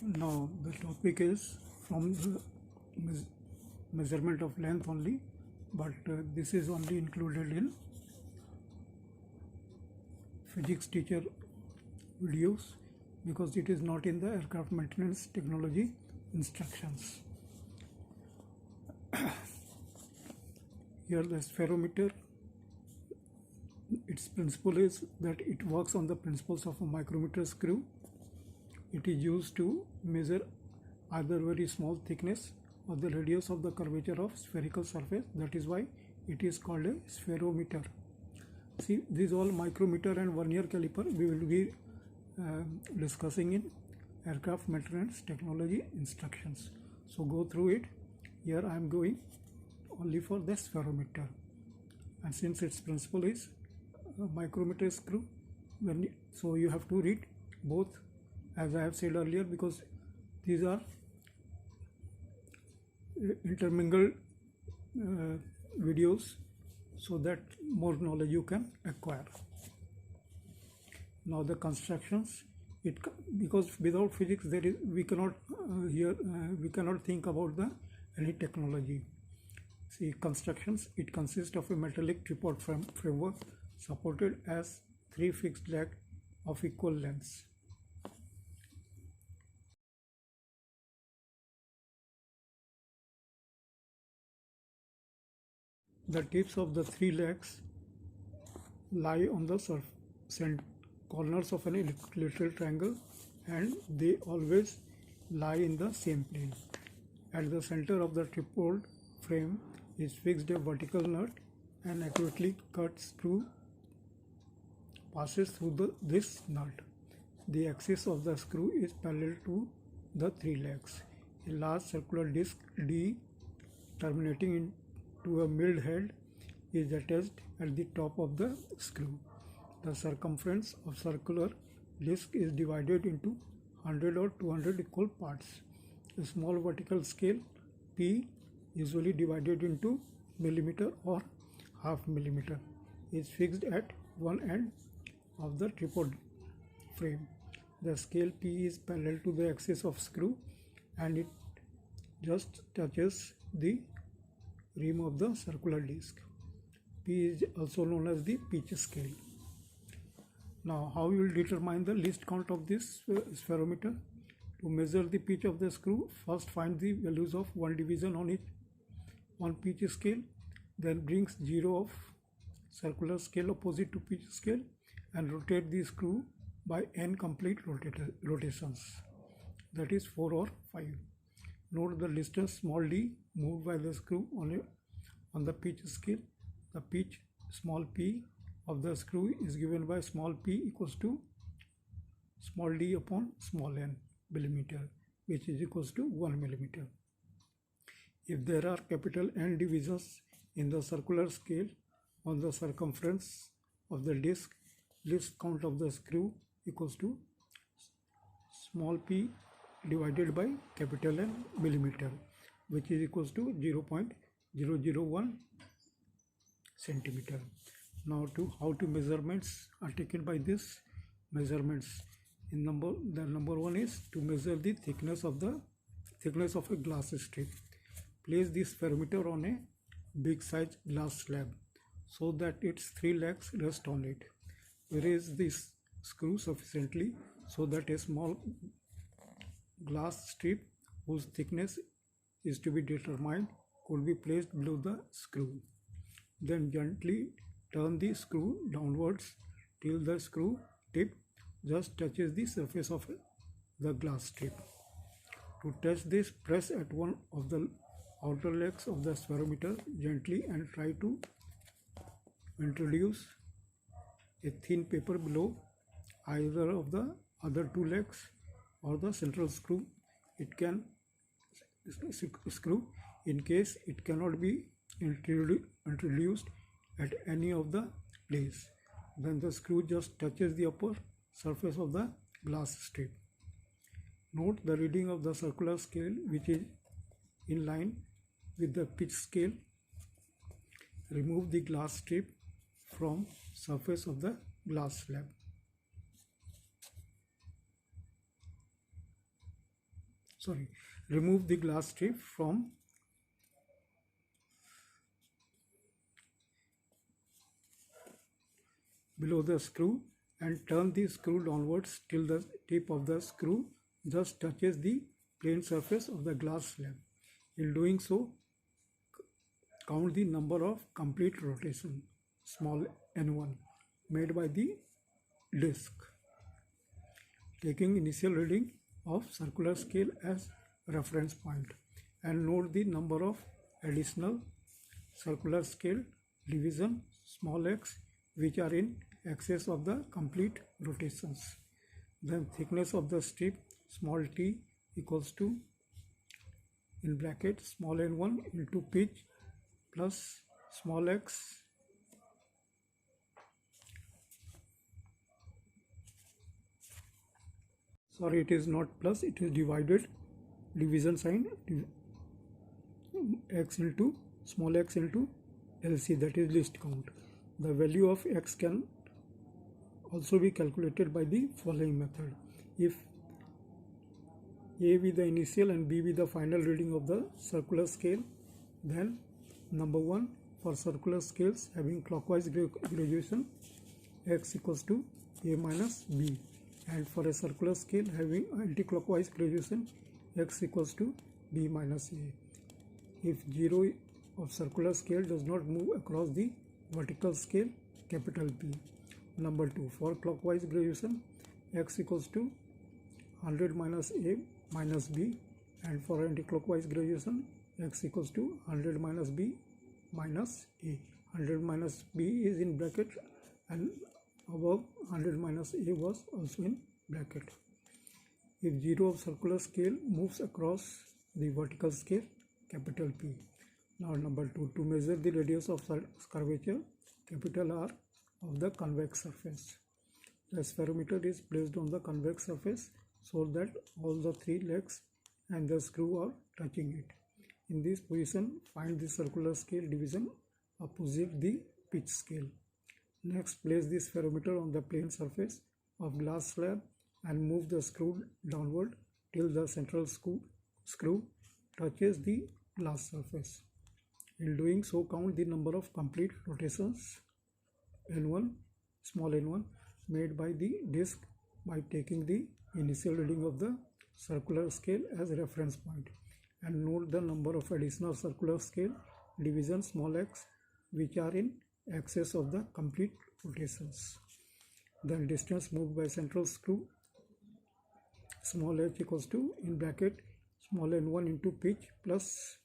Now the topic is from the measurement of length only, but this is only included in physics teacher videos because it is not in the aircraft maintenance technology instructions. Here the spherometer, its principle is that it works on the principles of a micrometer screw. It is used to measure either very small thickness or the radius of the curvature of spherical surface. That is why it is called a spherometer. See, these all micrometer and vernier caliper we will be discussing in aircraft maintenance technology instructions. So go through it. Here I am going only for the spherometer, and since its principle is micrometer screw, so you have to read both as I have said earlier, because these are intermingled videos, so that more knowledge you can acquire. Now the constructions, because without physics we cannot think about any technology. See, constructions, it consists of a metallic tripod framework supported as 3 fixed legs of equal lengths. The tips of the 3 legs lie on the corners of an equilateral triangle, and they always lie in the same plane. At the center of the tripod frame is fixed a vertical nut. An accurately cut screw passes through this nut. The axis of the screw is parallel to the 3 legs. A large circular disc D terminating into a milled head is attached at the top of the screw. The circumference of circular disc is divided into 100 or 200 equal parts. A small vertical scale P, usually divided into millimeter or half millimeter, is fixed at one end of the tripod frame. The scale P is parallel to the axis of screw, and it just touches the rim of the circular disc. P is also known as the pitch scale. Now, how you will determine the least count of this spherometer? To measure the pitch of the screw, first find the values of one division on pitch scale, then brings 0 of circular scale opposite to pitch scale, and rotate the screw by n complete rotations, that is 4 or 5. Note the distance small d moved by the screw on the pitch scale. The pitch small p of the screw is given by small p equals to small d upon small n millimeter, which is equals to 1 millimeter. If there are capital N divisions in the circular scale on the circumference of the disc, least count of the screw equals to small p divided by capital N millimeter, which is equals to 0.001 centimeter. Now, how to measurements are taken by this measurements. The number 1 is to measure the thickness of a glass strip. Place this spherometer on a big size glass slab so that its 3 legs rest on it. Raise this screw sufficiently so that a small glass strip whose thickness is to be determined could be placed below the screw. Then gently turn the screw downwards till the screw tip just touches the surface of the glass strip. To test this, press at one of the outer legs of the spherometer gently and try to introduce a thin paper below either of the other 2 legs or the central screw. It can screw in case it cannot be introduced at any of the place. Then the screw just touches the upper surface of the glass strip. Note the reading of the circular scale, which is in line with the pitch scale. Remove the glass strip from surface of the glass slab. remove the glass strip from below the screw and turn the screw downwards till the tip of the screw just touches the plane surface of the glass slab. In doing so, count the number of complete rotation, small n1, made by the disc. Taking initial reading of circular scale as reference point, and note the number of additional circular scale division small x which are in excess of the complete rotations. Then thickness of the strip small t equals to, in bracket, small n1 into pitch plus small x it is not plus, it is divided, division sign, x into small x into LC, that is least count. The value of x can also be calculated by the following method. If A be the initial and B be the final reading of the circular scale, then number 1, for circular scales having clockwise graduation, x equals to A minus B, and for a circular scale having anti-clockwise graduation, x equals to B minus A. If 0 of circular scale does not move across the vertical scale, capital P. Number 2, for clockwise graduation, x equals to 100 minus A minus B, and for anti-clockwise graduation, x equals to 100 minus B minus A. 100 minus B is in bracket, and above 100 minus A was also in bracket. If 0 of circular scale moves across the vertical scale, capital P. Now number 2, to measure the radius of curvature, capital R, of the convex surface. The spherometer is placed on the convex surface so that all the 3 legs and the screw are touching it. In this position, find the circular scale division opposite the pitch scale. Next, place the spherometer on the plane surface of glass slab and move the screw downward till the central screw touches the glass surface. In doing so, count the number of complete rotations n1, small n1, made by the disc by taking the initial reading of the circular scale as reference point, and note the number of additional circular scale division small x which are in excess of the complete rotations. Then distance moved by central screw, small h equals to, in bracket, small n1 into pitch plus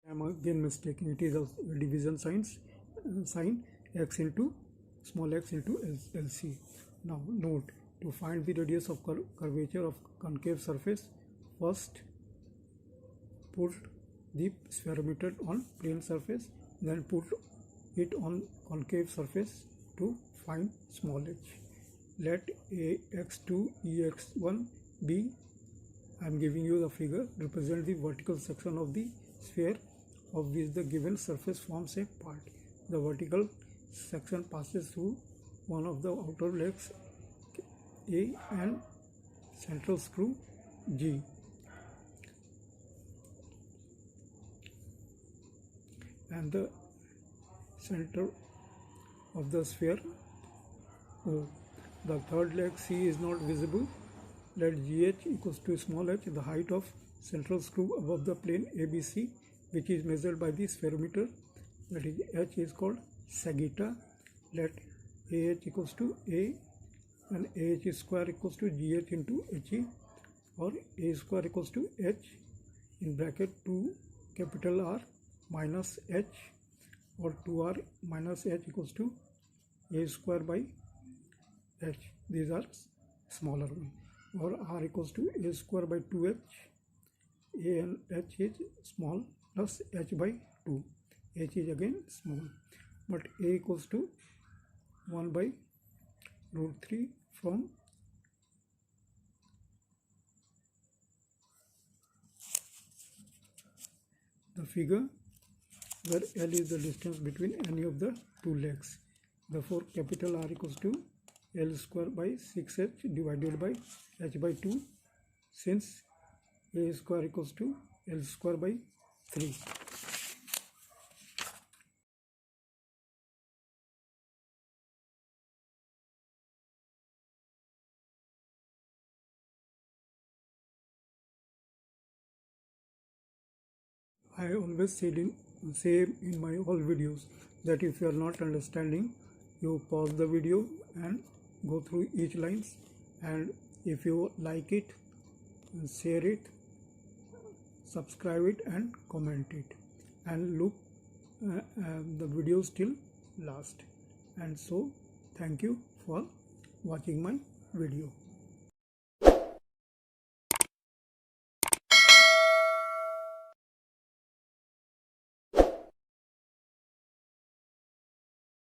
I am again mistaken, it is a division sign x into small x into LC. Now note, to find the radius of curvature of concave surface, first put the spherometer on plane surface, then put it on concave surface to find small h. Let ax2 ex1 be, I am giving you the figure, represent the vertical section of the sphere of which the given surface forms a part. The vertical section passes through one of the outer legs A and central screw G. And the center of the sphere O. The third leg C is not visible. Let GH equals to small h, the height of central screw above the plane ABC, which is measured by the spherometer, that is h is called sagitta. Let AH equals to A and AH square equals to GH into HE, or A square equals to H, in bracket 2 capital R minus H, or 2R minus H equals to A square by H. These are smaller one. Or R equals to A square by 2H. A and H is small plus H by 2. H is again small. But A equals to 1 by root 3 from the figure, where L is the distance between any of the two legs. Therefore capital R equals to L square by 6h divided by h by 2, since A square equals to L square by 3. I always say in my all videos that if you are not understanding, you pause the video and go through each lines, and if you like it, share it, subscribe it and comment it, and look the videos till last. And so thank you for watching my video.